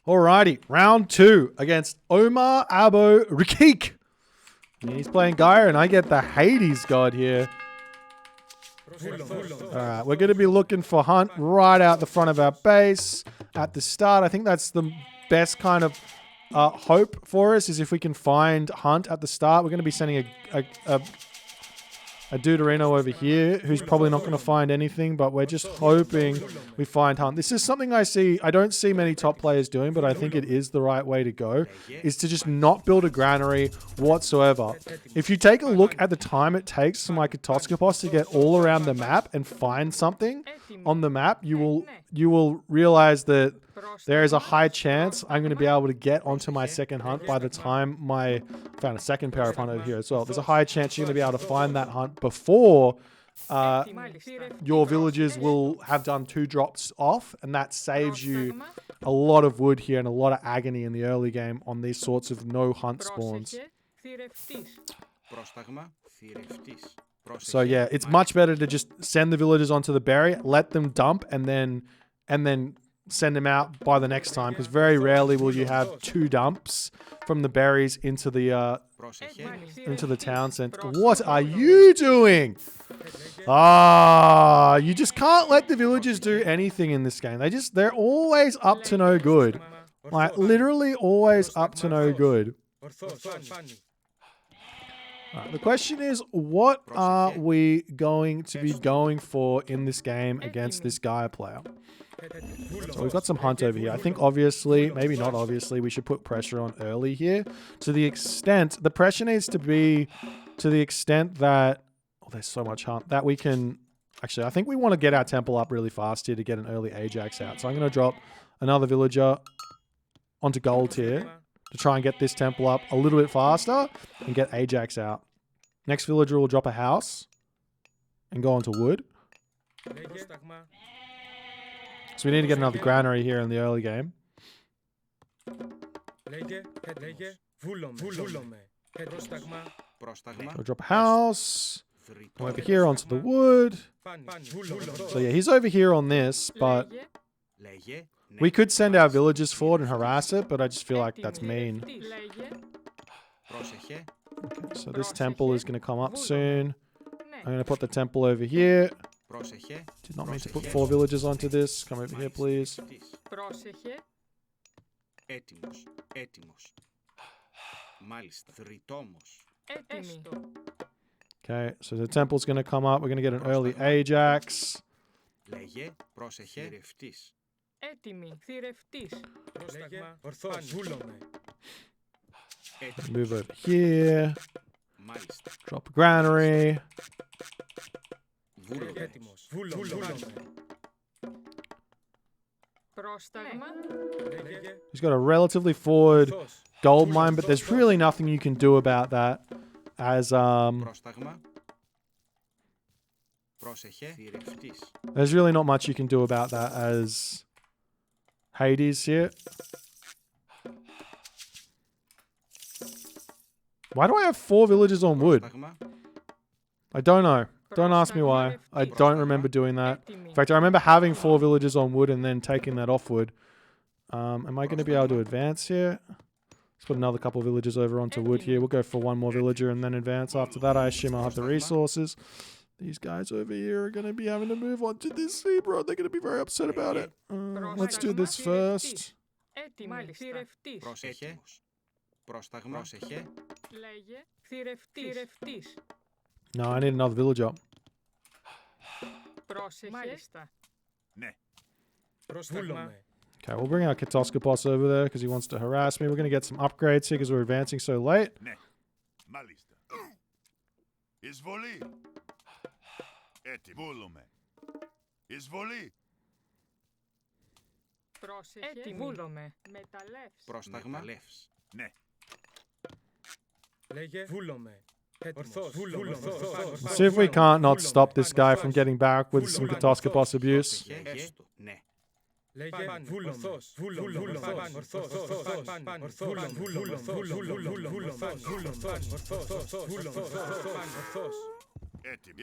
Alrighty, round 2 against Omar Abo Rikik. He's playing Gaia, and I get the Hades god here. Alright, we're going to be looking for Hunt right out the front of our base at the start. I think that's the best kind of hope for us, is if we can find Hunt at the start. We're going to be sending a Deuterino over here who's probably not going to find anything, but we're just hoping we find Hunt. This is something I don't see many top players doing, but I think it is the right way to go, is to just not build a granary whatsoever. If you take a look at the time it takes for my Katoskopos to get all around the map and find something on the map, you will realize that there is a high chance I'm going to be able to get onto my second hunt by the time I found a second pair of hunt over here as well. There's a high chance you're going to be able to find that hunt before your villagers will have done 2 drops off, and that saves you a lot of wood here and a lot of agony in the early game on these sorts of no hunt spawns. So yeah, it's much better to just send the villagers onto the berry, let them dump, and then send them out by the next time, because very rarely will you have 2 dumps from the berries into the town center. What are you doing? You just can't let the villagers do anything in this game. They're always up to no good. Like, literally always up to no good. Right, the question is, what are we going to be going for in this game against this Gaia player? So we've got some hunt over here. I think obviously, maybe not obviously, we should put pressure on early here. To the extent, the pressure needs to be to the extent that, oh, there's so much hunt, that we can, actually, I think we want to get our temple up really fast here to get an early Ajax out. So I'm going to drop another villager onto gold here to try and get this temple up a little bit faster and get Ajax out. Next villager will drop a house and go onto wood. So we need to get another granary here in the early game. We'll drop a house. Come over here onto the wood. So yeah, he's over here on this, but we could send our villagers forward and harass it, but I just feel like that's mean. Okay, so this temple is going to come up soon. I'm going to put the temple over here. Did not mean to put 4 villagers onto this. Come over here, please. Okay, so the temple's going to come up. We're going to get an early Ajax. Move over here. Drop a granary. He's got a relatively forward gold mine, but there's really nothing you can do about that, as there's really not much you can do about that as Hades here. Why do I have 4 villagers on wood? I don't know. Don't ask me why. I don't remember doing that. In fact, I remember having 4 villagers on wood and then taking that off wood. Am I going to be able to advance here? Let's put another couple of villagers over onto wood here. We'll go for 1 more villager and then advance. After that, I assume I'll have the resources. These guys over here are going to be having to move on to this sea, bro. They're going to be very upset about it. Let's do this first. No, I need another villager. Okay, we'll bring our Katoskopos over there because he wants to harass me. We're going to get some upgrades here because we're advancing so late. Let's see if we can't not stop this guy from getting back with some Katoskopos abuse.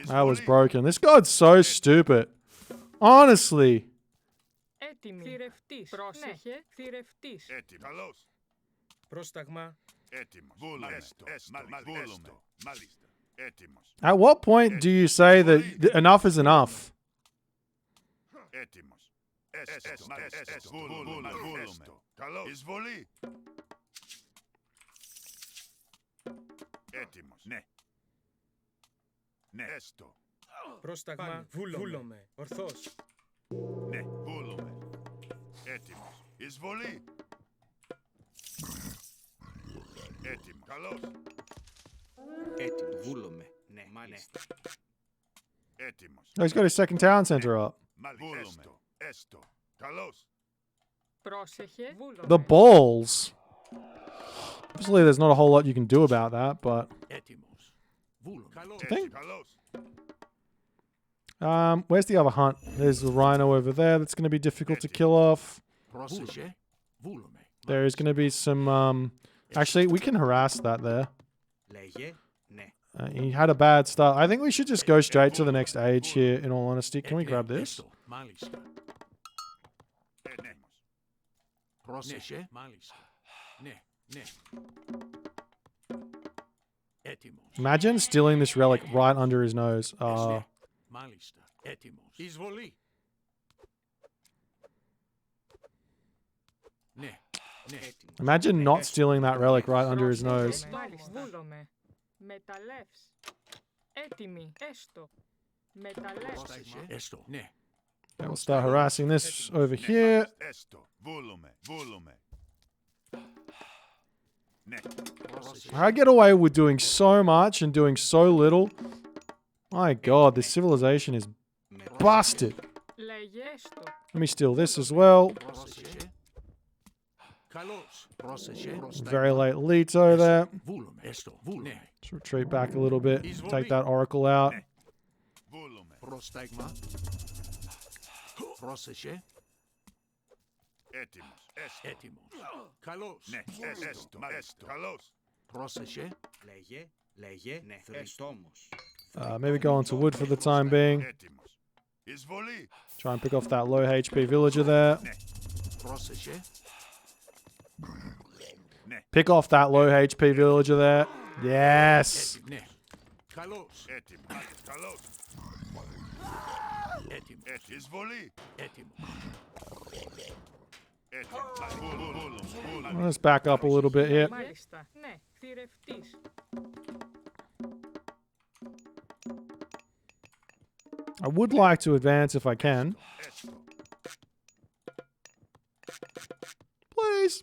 That was broken. This god's so stupid. Honestly. Έτοιμη. Θηρευτής. Πρόσεχε. Θηρευτής. Έτοιμος. Καλώς. Πρόσταγμα. Έτοιμος. Βούλουμε. Μάλιστα. Έτοιμος. At what point do you say that enough is enough? Έτοιμος. Βούλουμε. Καλώς. Εισβολή. Έτοιμος. Ναι. Ναι. Έστω. Πρόσταγμα. Βούλομαι. Ορθώς. Ναι. Βούλουμε. Έτοιμος. Εισβολή. Έτοιμο. Καλώς. Έτοιμο. Βούλομαι. Ναι. Μάλιστα. Έτοιμος. Oh, he's got his second town center up. Βούλουμε. Έστω. Καλώς. Πρόσεχε. Βούλομαι. The balls. Obviously, there's not a whole lot you can do about that, but Έτοιμος. Βούλομαι. Καλώς. think- Καλώς. where's the other hunt? There's the rhino over there. That's going to be difficult to kill off. Πρόσεχε. Βούλομαι. There is going to be some. Actually, we can harass that there. Λέγε. Ναι. He had a bad start. I think we should just go straight to the next age here. In all honesty, can we grab this? Έστω. Μάλιστα. Έτοιμος. Πρόσεχε. Μάλιστα. Ναι. Ναι. Έτοιμος. Imagine stealing this relic right under his nose. Ναι. Μάλιστα. Έτοιμος. Εισβολή. Ναι. Ναι. Έτοιμος. Imagine not stealing that relic right under his nose. Μάλιστα. Βούλομαι. Μεταλλεύς. Έτοιμη. Έστω. Μεταλλεύς. Πρόσεχε. Έστω. Ναι. Okay, we'll start harassing this over here. Έστω. Βούλουμε. Βούλουμε. Ναι. Πρόσεχε. I get away with doing so much and doing so little. My god, this civilization is busted. Λέγε έστω. Let me steal this as well. Πρόσεχε. Καλώς. Πρόσεχε. Very late Leto there. Βούλομαι. Έστω. Βούλομαι. Let's retreat back a little bit. Take that oracle out. Βούλουμε. Πρόσταγμα. Πρόσεχε. Έτοιμος. Έστω. Έτοιμος. Καλώς. Ναι. Έστω. Έστω. Καλώς. Πρόσεχε. Λέγε. Λέγε. Ναι. Θρηστόμος. Maybe go on to wood for the time being. Έτοιμος. Εισβολή. Try and pick off that low HP villager there. Πρόσεχε. Pick off that low HP villager there. Yes. Ναι. Καλώς. Έτοιμος. Καλώς. Έτοιμος. Εισβολή. Έτοιμος. Έτοιμος. Let's back up a little bit here. Μάλιστα. Ναι. Θηρευτής. I would like to advance if I can. Please.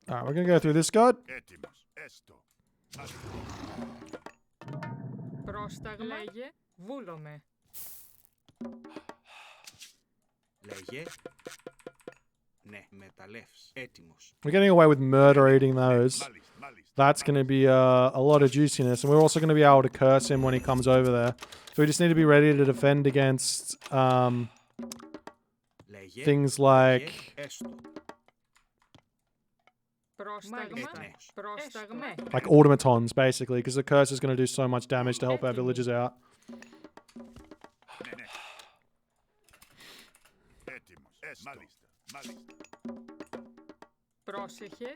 Alright, we're going to go through this god. Έτοιμος. Έστω. Πρόσταγμα. Λέγε. Βούλομαι. Λέγε. Ναι. Μεταλλεύς. Έτοιμος. We're getting away with murder eating those. Μάλιστα. Μάλιστα. That's going to be a lot of juiciness. And we're also going to be able to curse him when he comes over there. So we just need to be ready to defend against Λέγε. things like... Έστω. Πρόσταγμα. Πρόσταγμα. like automatons, basically, because the curse is going to do so much damage to help our villagers out. Ναι, ναι. Έτοιμος. Έστω. Μάλιστα. Μάλιστα. Πρόσεχε.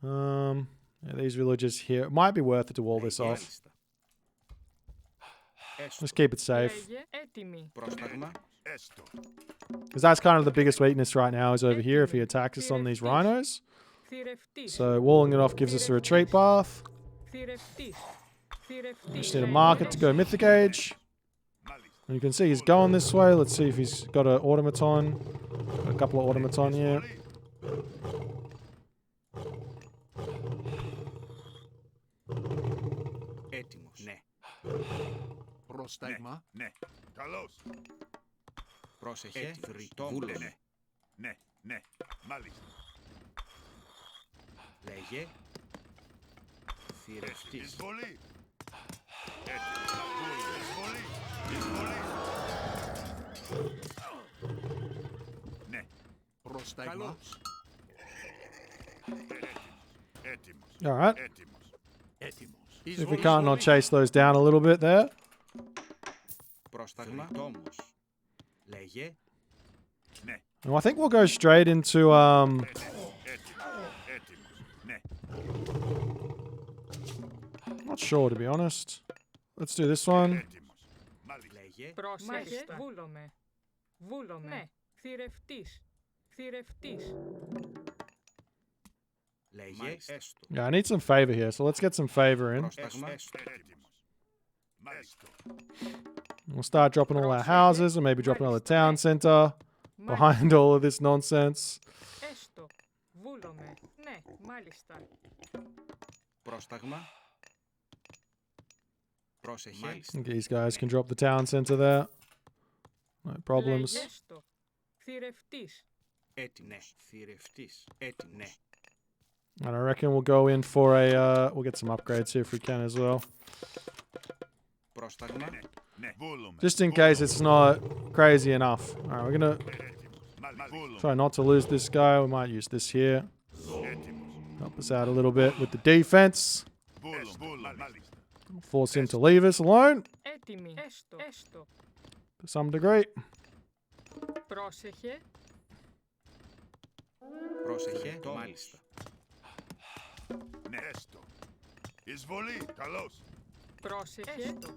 Yeah, these villagers here. It might be worth it to wall this off. Μάλιστα. Έστω. Just keep it safe. Λέγε. Έτοιμη. Πρόσταγμα. Έστω. Because that's kind of the biggest weakness right now is over here if he attacks us on these rhinos. Θηρευτής. So walling it off gives us a retreat path. Θηρευτής. We Θηρευτής. just need a market to go mythic age. Μάλιστα. And you can see he's going this way. Let's see if he's got an automaton. Got a couple of automaton here. Έτοιμος. Ναι. Πρόσταγμα. Ναι. Καλώς. Πρόσεχε. Θρητόμος. Ναι. Ναι. Ναι. Μάλιστα. Λέγε. Θηρευτής. Εισβολή. Έτοιμος. Εισβολή. Εισβολή. Ναι. Πρόσταγμα. Έτοιμος. All right. Έτοιμος. Έτοιμος. If we can't not chase those down a little bit there. Πρόσταγμα. Θρητόμος. Λέγε. Ναι. And I think we'll go straight into Έτοιμος. Ναι. not sure to be honest. Let's do this one. Έτοιμος. Μάλιστα. Λέγε. Πρόσεχε. Βούλομαι. Βούλομαι. Ναι. Θηρευτής. Θηρευτής. Λέγε. Έστω. Yeah, I need some favor here, so let's get some favor in. Πρόσταγμα. Έτοιμος. Μάλιστα. We'll start dropping all our houses, or maybe drop another town center behind all of this nonsense. Έστω. Βούλομαι. Ναι. Μάλιστα. Πρόσταγμα. Πρόσεχε. I think these guys can drop the town center there. No problems. Λέγε. Έστω. Θηρευτής. Έτοιμος. Ναι. Θηρευτής. Έτοιμος. Ναι. And I reckon we'll go in for a, we'll get some upgrades here if we can as well. Πρόσταγμα. Ναι. Βούλουμε. Just in case it's not crazy enough. Alright, we're gonna Βούλουμε. try not to lose this guy. We might use this here. Έτοιμος. Help us out a little bit with the defense. Βούλουμε. Μάλιστα. Force him to leave us alone Έτοιμη. Έστω. Έστω. to some degree. Πρόσεχε. Πρόσεχε. Μάλιστα. Ναι. Έστω. Εισβολή. Καλώς. Πρόσεχε. Έστω.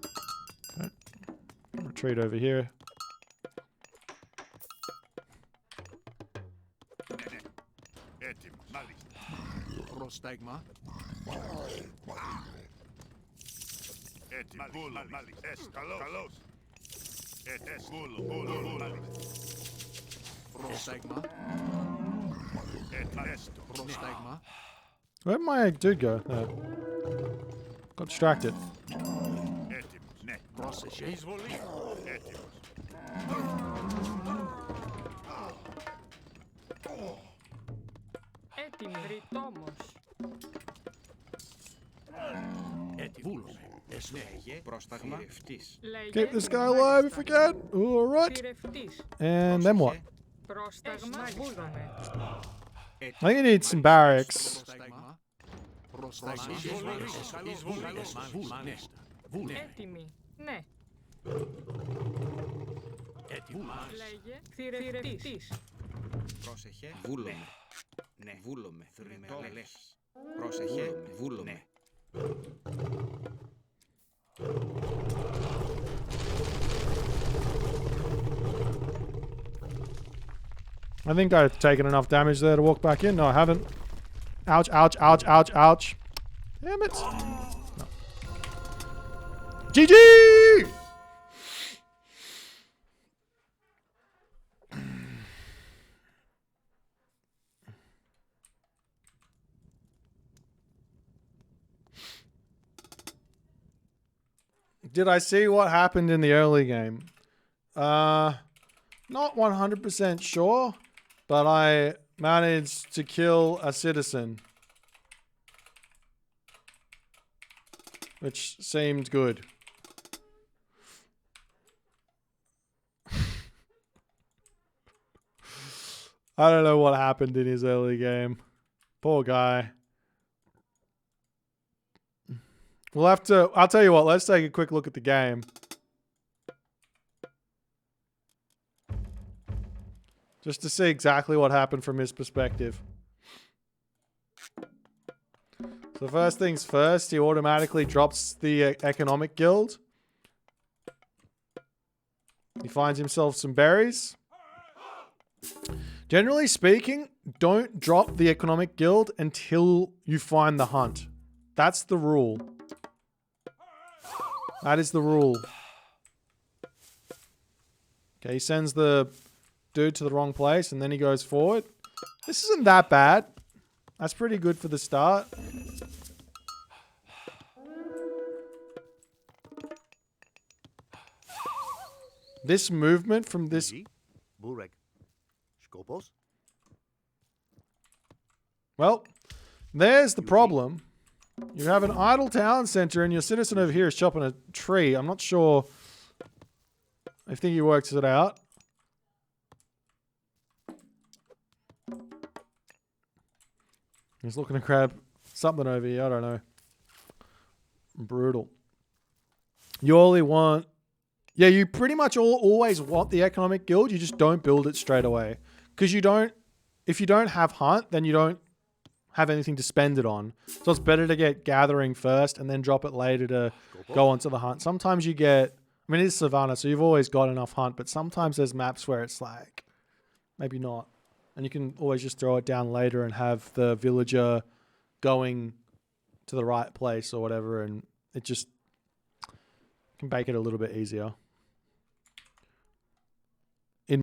Retreat over here. Ναι. Έτοιμος. Μάλιστα. Πρόσταγμα. Έτοιμος. Βούλουμε. Μάλιστα. Έστω. Καλώς. Βούλουμε. Μάλιστα. Πρόσταγμα. Έστω. Πρόσταγμα. Where'd my dude go? There. Got distracted. Έτοιμος. Ναι. Πρόσεχε. Εισβολή. Έτοιμος. Έτοιμη. Ρητόμος. Βούλουμε. Λέγε. Πρόσταγμα. Θηρευτής. Λέγε. Keep this guy alive if we can. Ooh, alright. Θηρευτής. And then what? Πρόσταγμα. Βούλομαι. I think he needs some barracks. Πρόσταγμα. Πρόσταγμα. Εισβολή. Έτοιμη. Ναι. Λέγε. Θηρευτής. Πρόσεχε. Βούλουμε. Ναι. Βούλουμε. Θρημελές. Πρόσεχε. Βούλουμε. I think I've taken enough damage there to walk back in. No, I haven't. Ouch, ouch, ouch, ouch, ouch. Damn it. No. GG! Did I see what happened in the early game? Not 100% sure, but I managed to kill a citizen, which seemed good. I don't know what happened in his early game. Poor guy. We'll have to, I'll tell you what, let's take a quick look at the game. Just to see exactly what happened from his perspective. So first things first, he automatically drops the economic guild. He finds himself some berries. Generally speaking, don't drop the economic guild until you find the hunt. That's the rule. That is the rule. Okay, he sends the dude to the wrong place and then he goes forward. This isn't that bad. That's pretty good for the start. This movement from this... Burek. Skopos? Well, there's the problem. You have an idle town center and your citizen over here is chopping a tree. I'm not sure. I think he works it out. He's looking to grab something over here. I don't know. Brutal. You only want Yeah, you pretty much always want the economic guild. You just don't build it straight away. Because if you don't have hunt, then you don't have anything to spend it on. So it's better to get gathering first and then drop it later to go onto the hunt. Sometimes you get, I mean, it is Savannah, so you've always got enough hunt, but sometimes there's maps where it's like, maybe not. And you can always just throw it down later and have the villager going to the right place or whatever, and it just can make it a little bit easier.